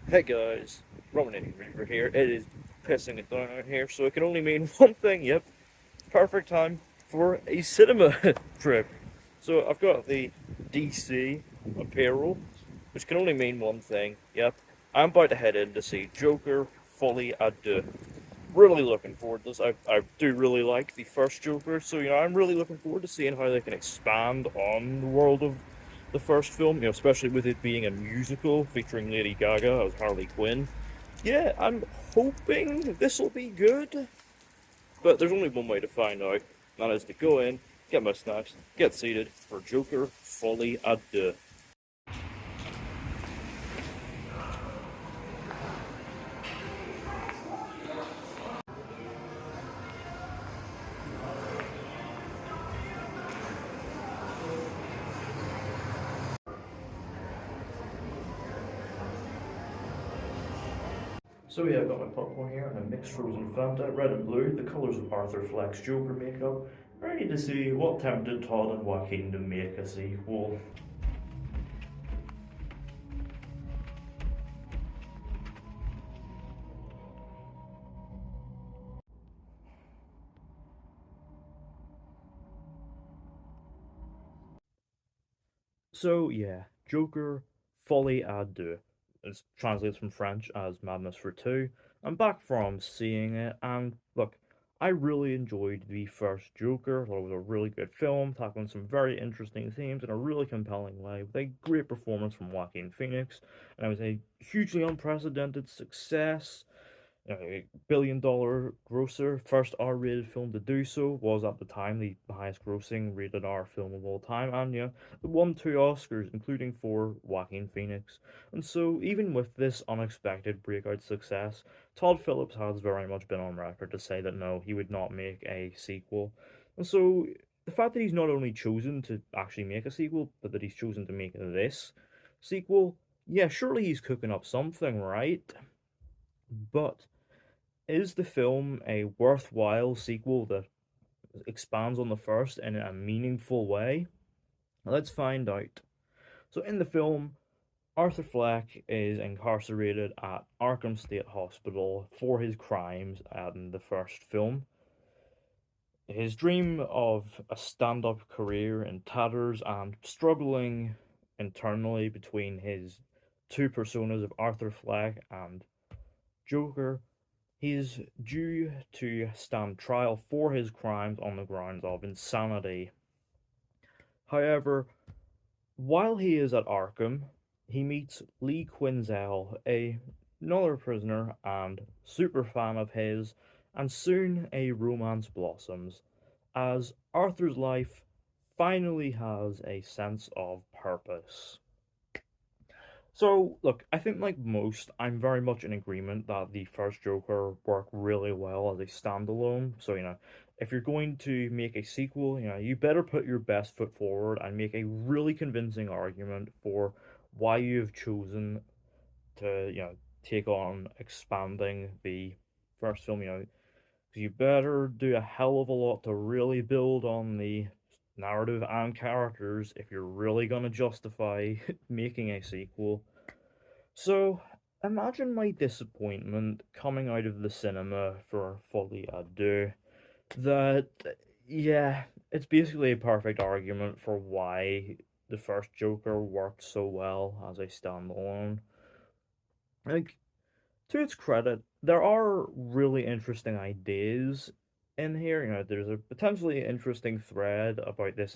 Hey guys, Roman Reaper here. It is pissing it down out here, so it can only mean one thing. Yep, perfect time for a cinema trip. So I've got the DC apparel, which can only mean one thing. Yep, I'm about to head in to see Joker Folie à Deux. Really looking forward to this. I do really like the first Joker, so I'm really looking forward to seeing how they can expand on the world of the first film, especially with it being a musical featuring Lady Gaga as Harley Quinn. Yeah, I'm hoping this will be good, but there's only one way to find out, and that is to go in, get my snacks, get seated for Joker Folie à Deux. So yeah, I've got my popcorn here and a mixed frozen Fanta, red and blue, the colours of Arthur Fleck's Joker makeup, ready to see what tempted Todd and Joaquin to make a sequel. So yeah, Joker Folie à Deux. It translates from French as Madness for Two. I'm back from seeing it, and look, I really enjoyed the first Joker. I thought it was a really good film, tackling some very interesting themes in a really compelling way, with a great performance from Joaquin Phoenix, and it was a hugely unprecedented success. $1 billion grosser, first R-rated film to do so, was at the time the highest grossing rated R film of all time, and it won 2 Oscars, including for Joaquin Phoenix. And so, even with this unexpected breakout success, Todd Phillips has very much been on record to say that no, he would not make a sequel. And so, the fact that he's not only chosen to actually make a sequel, but that he's chosen to make this sequel, yeah, surely he's cooking up something, right? But is the film a worthwhile sequel that expands on the first in a meaningful way? Let's find out. So, in the film, Arthur Fleck is incarcerated at Arkham State Hospital for his crimes in the first film. His dream of a stand up career in tatters and struggling internally between his two personas of Arthur Fleck and Joker. He is due to stand trial for his crimes on the grounds of insanity. However, while he is at Arkham, he meets Lee Quinzel, another prisoner and super fan of his, and soon a romance blossoms as Arthur's life finally has a sense of purpose. So, look, I think like most, I'm very much in agreement that the first Joker worked really well as a standalone. So, if you're going to make a sequel, you better put your best foot forward and make a really convincing argument for why you've chosen to, take on expanding the first film, 'cause you better do a hell of a lot to really build on the narrative and characters if you're really going to justify making a sequel. So, imagine my disappointment coming out of the cinema for Folie à Deux that, yeah, it's basically a perfect argument for why the first Joker worked so well as a standalone. Like, to its credit, there are really interesting ideas in here. There's a potentially interesting thread about this,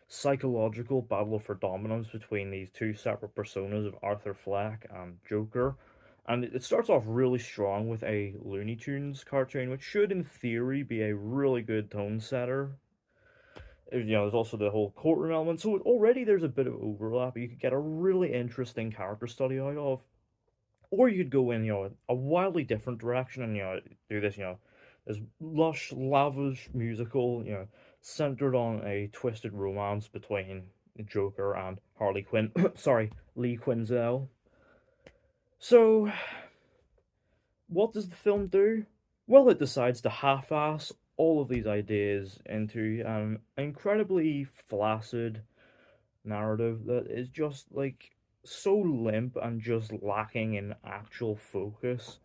psychological battle for dominance between these two separate personas of Arthur Fleck and Joker. And it starts off really strong with a Looney Tunes cartoon, which should, in theory, be a really good tone setter. There's also the whole courtroom element, so already there's a bit of overlap you could get a really interesting character study out of. Or you could go in, a wildly different direction and, do this, this lush, lavish musical, centered on a twisted romance between Joker and Harley Quinn. Sorry, Lee Quinzel. So, what does the film do? Well, it decides to half-ass all of these ideas into an incredibly flaccid narrative that is just like so limp and just lacking in actual focus.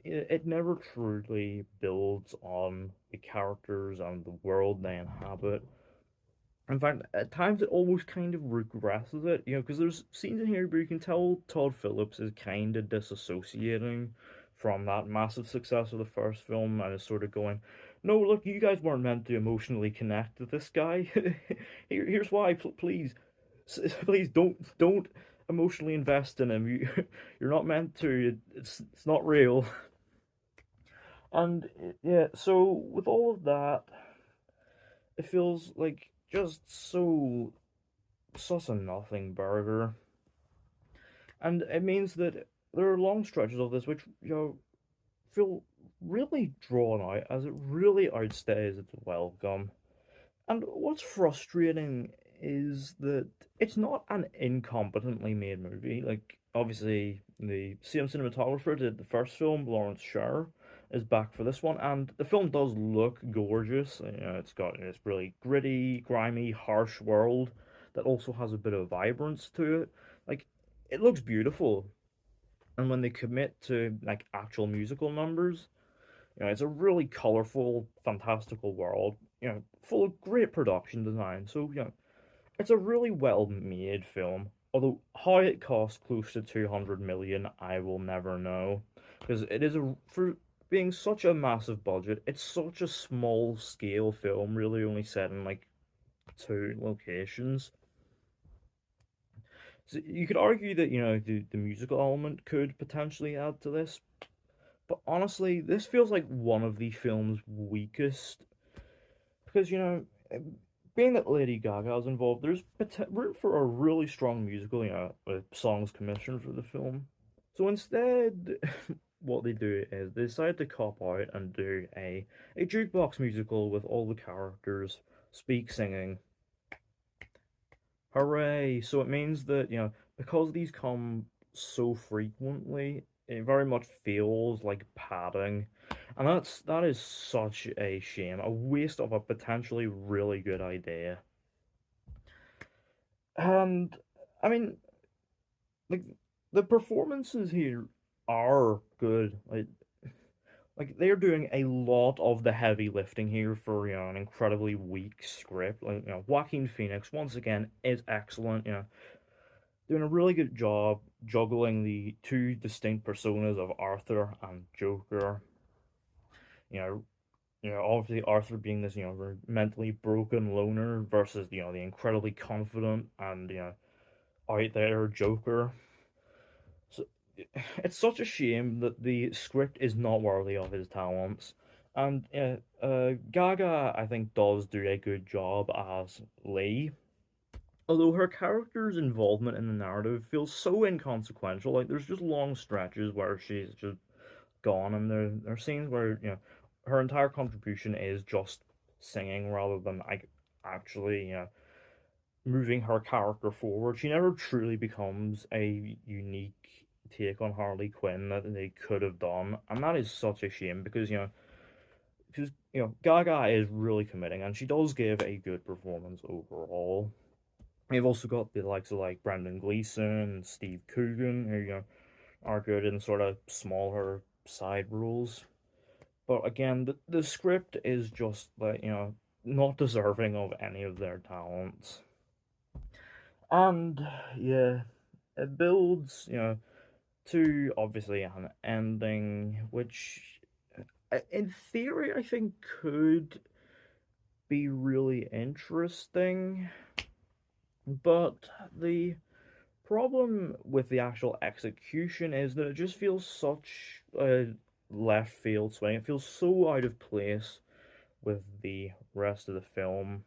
It never truly builds on the characters and the world they inhabit. In fact, at times it almost kind of regresses it, because there's scenes in here where you can tell Todd Phillips is kind of disassociating from that massive success of the first film and is sort of going, no, look, you guys weren't meant to emotionally connect with this guy. Here's why, please, please don't emotionally invest in him. You're not meant to. It's not real. And yeah, so with all of that, it feels like just so such a nothing burger. And it means that there are long stretches of this which, feel really drawn out as it really outstays its welcome. And what's frustrating is that it's not an incompetently made movie. Like, obviously, the same cinematographer did the first film, Lawrence Sher, is back for this one, and the film does look gorgeous. It's got this really gritty, grimy, harsh world that also has a bit of vibrance to it. Like, it looks beautiful. And when they commit to like actual musical numbers, it's a really colorful, fantastical world, full of great production design. So, it's a really well made film. Although how it cost close to 200 million, I will never know. Because it is for being such a massive budget, it's such a small scale film, really only set in like two locations. So you could argue that, the musical element could potentially add to this, but honestly, this feels like one of the film's weakest because being that Lady Gaga is involved, there's room for a really strong musical, with songs commissioned for the film. So instead, what they do is they decide to cop out and do a jukebox musical with all the characters speak singing. Hooray! So it means that, because these come so frequently, it very much feels like padding. And that is such a shame, a waste of a potentially really good idea. And I mean, like the performances here are good. Like they're doing a lot of the heavy lifting here for an incredibly weak script. Like Joaquin Phoenix once again is excellent. Doing a really good job juggling the two distinct personas of Arthur and Joker. You know, obviously Arthur being this mentally broken loner versus the incredibly confident and out there Joker. So it's such a shame that the script is not worthy of his talents. And Gaga, I think, does do a good job as Lee. Although her character's involvement in the narrative feels so inconsequential, like there's just long stretches where she's just gone, and there are scenes where her entire contribution is just singing rather than like actually moving her character forward. She never truly becomes a unique take on Harley Quinn that they could have done, and that is such a shame because Gaga is really committing, and she does give a good performance overall. We've also got the likes of like Brendan Gleeson and Steve Coogan, who are good in sort of smaller side roles. But again, the script is just like not deserving of any of their talents. And yeah, it builds, to obviously an ending, which in theory I think could be really interesting. But the problem with the actual execution is that it just feels such a left field swing. It feels so out of place with the rest of the film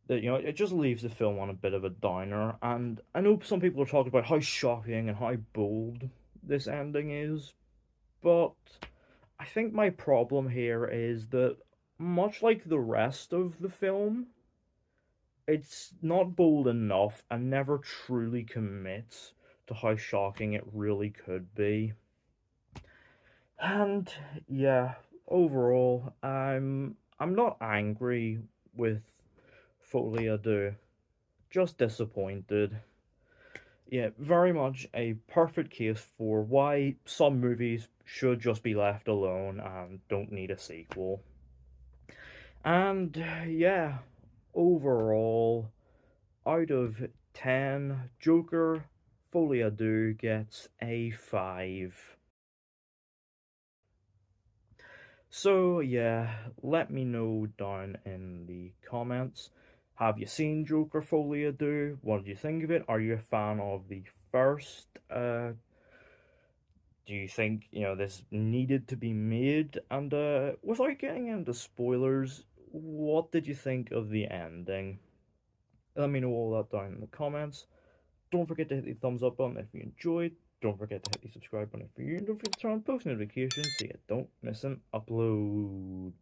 that it just leaves the film on a bit of a downer. And I know some people are talking about how shocking and how bold this ending is, but I think my problem here is that much like the rest of the film, it's not bold enough and never truly commits to how shocking it really could be. And yeah, overall, I'm not angry with Folie Deux, just disappointed. Yeah, very much a perfect case for why some movies should just be left alone and don't need a sequel. And yeah, overall, out of 10, Joker Folie Deux gets a 5. So yeah, let me know down in the comments. Have you seen Joker Folie Deux? What did you think of it? Are you a fan of the first? Do you think this needed to be made? And without getting into spoilers, what did you think of the ending? Let me know all that down in the comments. Don't forget to hit the thumbs up button if you enjoyed. Don't forget to hit the subscribe button if you, and don't forget to turn on post notifications so you don't miss an upload.